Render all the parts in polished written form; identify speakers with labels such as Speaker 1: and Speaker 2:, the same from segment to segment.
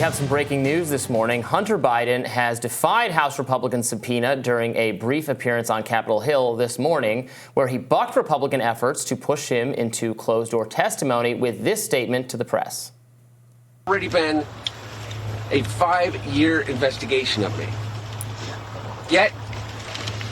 Speaker 1: We have some breaking news this morning. Hunter Biden has defied House Republican subpoena during a brief appearance on Capitol Hill this morning, where he bucked Republican efforts to push him into closed-door testimony with this statement to the press.
Speaker 2: Already been a 5-year investigation of me. Yet,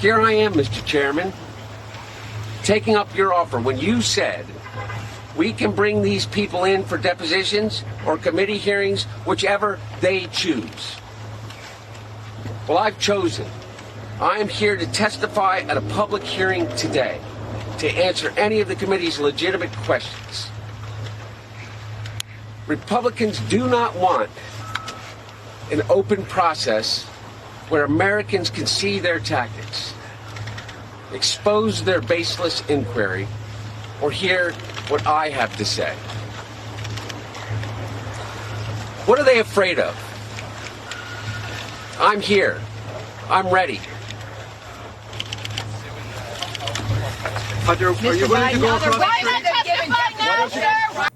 Speaker 2: here I am, Mr. Chairman, taking up your offer when you said we can bring these people in for depositions or committee hearings, whichever they choose. Well, I've chosen. I am here to testify at a public hearing today to answer any of the committee's legitimate questions. Republicans do not want an open process where Americans can see their tactics, expose their baseless inquiry, or hear what I have to say. What are they afraid of? I'm here. I'm ready.
Speaker 3: Hunter, are you willing to go across the street?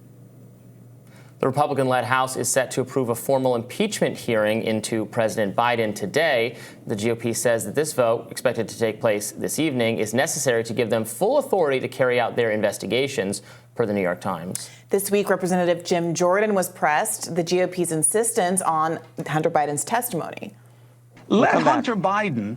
Speaker 1: The Republican-led House is set to approve a formal impeachment hearing into President Biden today. The GOP says that this vote, expected to take place this evening, is necessary to give them full authority to carry out their investigations, per the New York Times.
Speaker 4: This week, Representative Jim Jordan was pressed the GOP's insistence on Hunter Biden's testimony.
Speaker 5: Let Hunter Biden,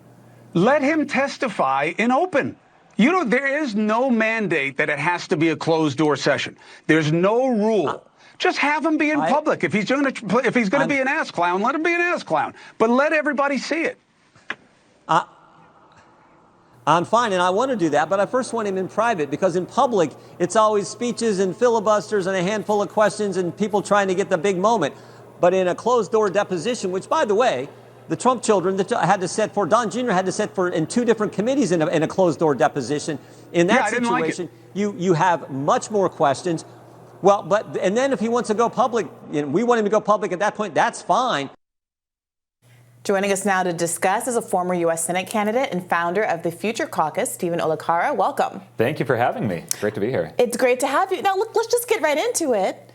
Speaker 5: let him testify in open. You know, there is no mandate that it has to be a closed-door session. There's no rule. Just have him be in public. If he's going to be an ass clown, let him be an ass clown. But let everybody see it.
Speaker 6: I'm fine, and I want to do that, but I first want him in private, because in public, it's always speeches and filibusters and a handful of questions and people trying to get the big moment. But in a closed-door deposition, which, by the way, the Trump children that had to sit for, Don Jr. had to sit for in 2 different committees in a closed-door deposition. In that situation, you have much more questions. Well, and then if he wants to go public, we want him to go public at that point, that's fine.
Speaker 4: Joining us now to discuss is a former U.S. Senate candidate and founder of the Future Caucus, Stephen Olikara. Welcome.
Speaker 7: Thank you for having me. Great to be here.
Speaker 4: It's great to have you. Now, look, let's just get right into it.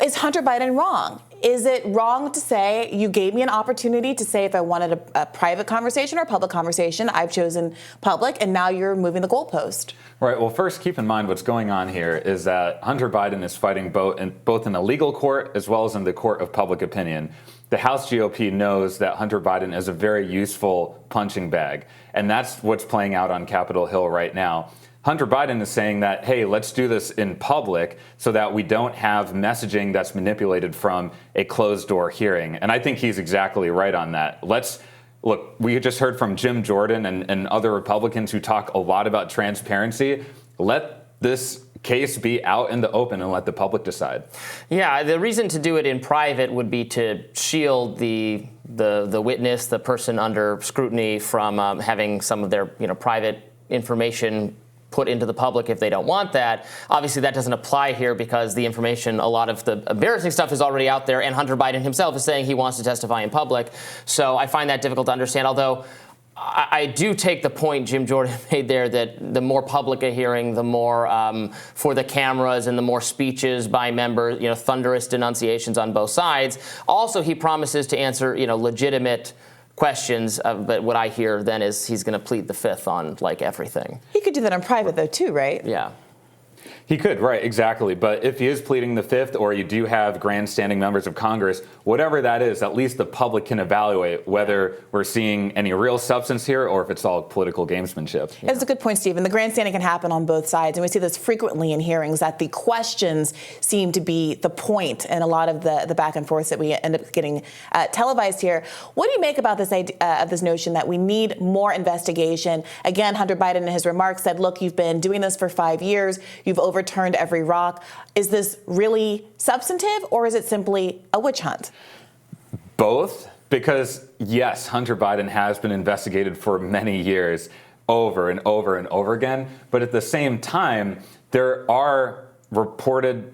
Speaker 4: Is Hunter Biden wrong? Is it wrong to say you gave me an opportunity to say if I wanted a private conversation or a public conversation? I've chosen public, and now you're moving the goalpost.
Speaker 7: Right. Well, first, keep in mind what's going on here is that Hunter Biden is fighting both in the legal court as well as in the court of public opinion. The House GOP knows that Hunter Biden is a very useful punching bag, and that's what's playing out on Capitol Hill right now. Hunter Biden is saying that, hey, let's do this in public so that we don't have messaging that's manipulated from a closed-door hearing. And I think he's exactly right on that. Look, we just heard from Jim Jordan and other Republicans who talk a lot about transparency. Let this case be out in the open and let the public decide.
Speaker 1: Yeah, the reason to do it in private would be to shield the witness, the person under scrutiny, from having some of their private information put into the public if they don't want that. Obviously, that doesn't apply here because the information, a lot of the embarrassing stuff is already out there, and Hunter Biden himself is saying he wants to testify in public. So I find that difficult to understand, although I do take the point Jim Jordan made there that the more public a hearing, the more for the cameras and the more speeches by members, thunderous denunciations on both sides. Also, he promises to answer, legitimate questions, but what I hear then is he's going to plead the fifth on everything.
Speaker 4: He could do that in private though too, right?
Speaker 1: Yeah.
Speaker 7: He could, right, exactly. But if he is pleading the fifth, or you do have grandstanding members of Congress, whatever that is, at least the public can evaluate whether we're seeing any real substance here or if it's all political gamesmanship.
Speaker 4: That's a good point, Stephen. The grandstanding can happen on both sides, and we see this frequently in hearings, that the questions seem to be the point in a lot of the back and forth that we end up getting televised here. What do you make about this idea, of this notion that we need more investigation? Again, Hunter Biden in his remarks said, look, you've been doing this for 5 years. You've overturned every rock. Is this really substantive, or is it simply a witch hunt?
Speaker 7: Both, because yes, Hunter Biden has been investigated for many years, over and over and over again. But at the same time, there are reported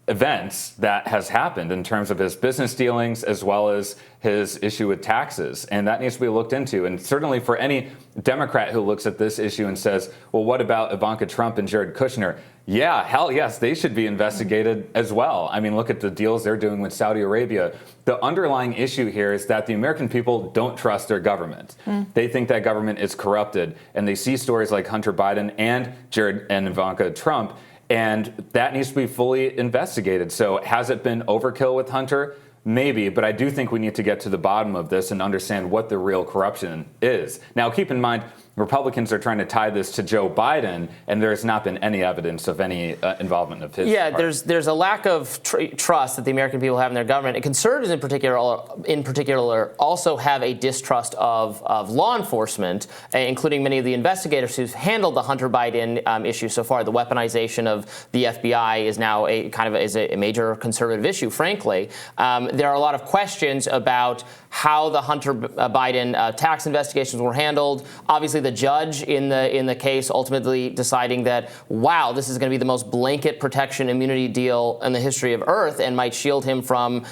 Speaker 7: events that has happened in terms of his business dealings as well as his issue with taxes. And that needs to be looked into. And certainly for any Democrat who looks at this issue and says, well, what about Ivanka Trump and Jared Kushner? Yeah, hell yes, they should be investigated as well. I mean, look at the deals they're doing with Saudi Arabia. The underlying issue here is that the American people don't trust their government. They think that government is corrupted. And they see stories like Hunter Biden and Jared and Ivanka Trump. And that needs to be fully investigated. So has it been overkill with Hunter? Maybe, but I do think we need to get to the bottom of this and understand what the real corruption is. Now, keep in mind, Republicans are trying to tie this to Joe Biden, and there has not been any evidence of any involvement of his part.
Speaker 1: There's a lack of trust that the American people have in their government. And conservatives in particular also have a distrust of law enforcement, including many of the investigators who've handled the Hunter Biden issue so far. The weaponization of the FBI is now a major conservative issue, frankly. There are a lot of questions about how the Hunter Biden tax investigations were handled. Obviously, the judge in the case ultimately deciding that, wow, this is going to be the most blanket protection immunity deal in the history of Earth and might shield him from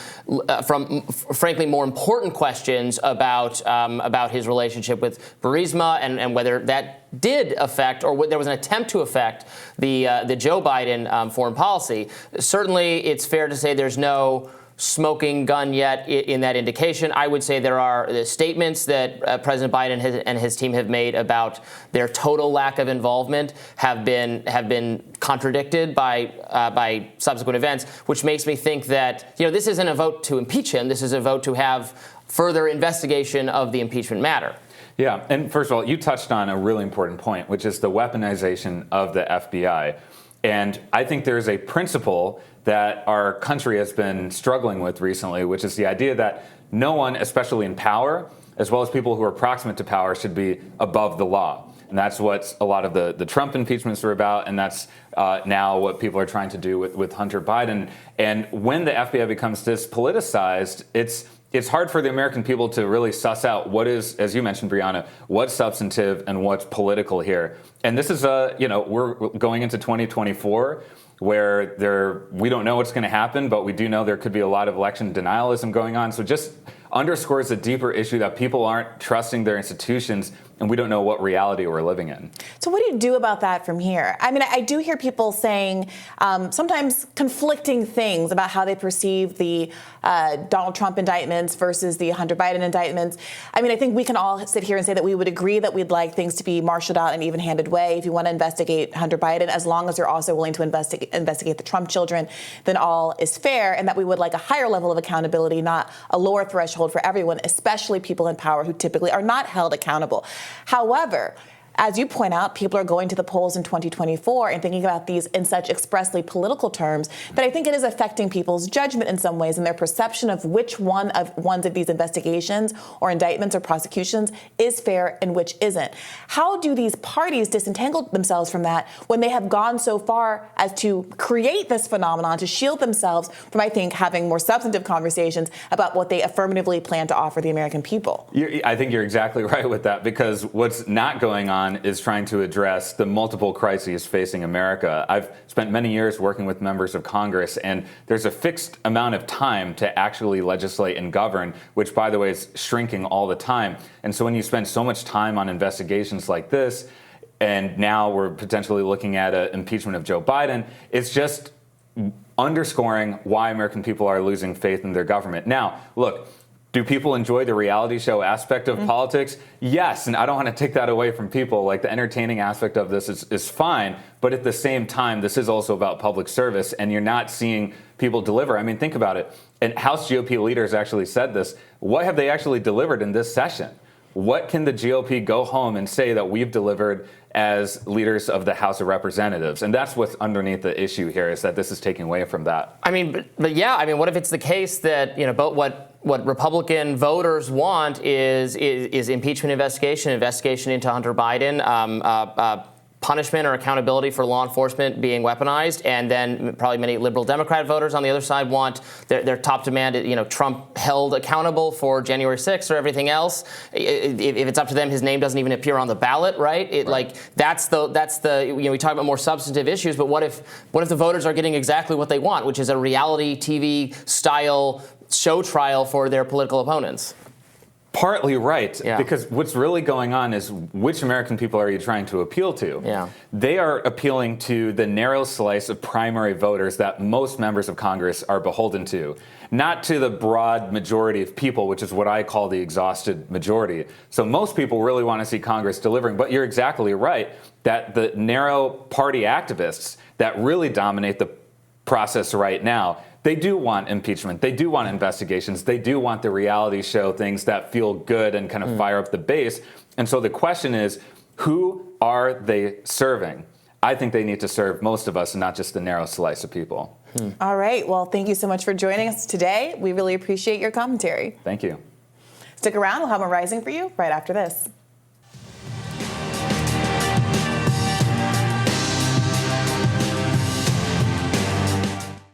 Speaker 1: frankly, more important questions about his relationship with Burisma and whether that did affect, or there was an attempt to affect the Joe Biden foreign policy. Certainly, it's fair to say there's no smoking gun yet in that indication. I would say there are the statements that President Biden and his team have made about their total lack of involvement have been contradicted by subsequent events, which makes me think that this isn't a vote to impeach him. This is a vote to have further investigation of the impeachment matter.
Speaker 7: Yeah, and first of all, you touched on a really important point, which is the weaponization of the FBI. And I think there's a principle that our country has been struggling with recently, which is the idea that no one, especially in power, as well as people who are proximate to power, should be above the law. And that's what a lot of the Trump impeachments are about, and that's now what people are trying to do with Hunter Biden. And when the FBI becomes this politicized, it's hard for the American people to really suss out what is, as you mentioned, Brianna, what's substantive and what's political here. And this is we're going into 2024 where we don't know what's going to happen, but we do know there could be a lot of election denialism going on. So just underscores a deeper issue that people aren't trusting their institutions, and we don't know what reality we're living in.
Speaker 4: So what do you do about that from here? I mean, I do hear people saying sometimes conflicting things about how they perceive the Donald Trump indictments versus the Hunter Biden indictments. I mean, I think we can all sit here and say that we would agree that we'd like things to be marshaled out in an even-handed way. If you want to investigate Hunter Biden, as long as you're also willing to investigate the Trump children, then all is fair, and that we would like a higher level of accountability, not a lower threshold for everyone, especially people in power who typically are not held accountable. However, as you point out, people are going to the polls in 2024 and thinking about these in such expressly political terms that I think it is affecting people's judgment in some ways and their perception of which ones of these investigations or indictments or prosecutions is fair and which isn't. How do these parties disentangle themselves from that when they have gone so far as to create this phenomenon to shield themselves from, I think, having more substantive conversations about what they affirmatively plan to offer the American people?
Speaker 7: I think you're exactly right with that, because what's not going on is trying to address the multiple crises facing America. I've spent many years working with members of Congress, and there's a fixed amount of time to actually legislate and govern, which, by the way, is shrinking all the time. And so when you spend so much time on investigations like this, and now we're potentially looking at an impeachment of Joe Biden, it's just underscoring why American people are losing faith in their government. Now, look, do people enjoy the reality show aspect of politics? Yes, and I don't want to take that away from people. Like, the entertaining aspect of this is fine, but at the same time, this is also about public service, and you're not seeing people deliver. I mean, think about it. And House GOP leaders actually said this. What have they actually delivered in this session? What can the GOP go home and say that we've delivered as leaders of the House of Representatives? And that's what's underneath the issue here, is that this is taking away from that.
Speaker 1: I mean, but yeah, I mean, what if it's the case that, but what Republican voters want is impeachment investigation into Hunter Biden, punishment or accountability for law enforcement being weaponized, and then probably many liberal Democrat voters on the other side want their top demand, Trump held accountable for January 6th or everything else. If it's up to them, his name doesn't even appear on the ballot, right? Like that's the we talk about more substantive issues, but what if the voters are getting exactly what they want, which is a reality TV style show trial for their political opponents?
Speaker 7: Partly right, because what's really going on is which American people are you trying to appeal to?
Speaker 1: Yeah.
Speaker 7: They are appealing to the narrow slice of primary voters that most members of Congress are beholden to, not to the broad majority of people, which is what I call the exhausted majority. So most people really want to see Congress delivering, but you're exactly right that the narrow party activists that really dominate the process right now, they do want impeachment. They do want investigations. They do want the reality show things that feel good and kind of fire up the base. And so the question is, who are they serving? I think they need to serve most of us and not just the narrow slice of people.
Speaker 4: All right. Well, thank you so much for joining us today. We really appreciate your commentary.
Speaker 7: Thank you.
Speaker 4: Stick around. We'll have more Rising for you right after this.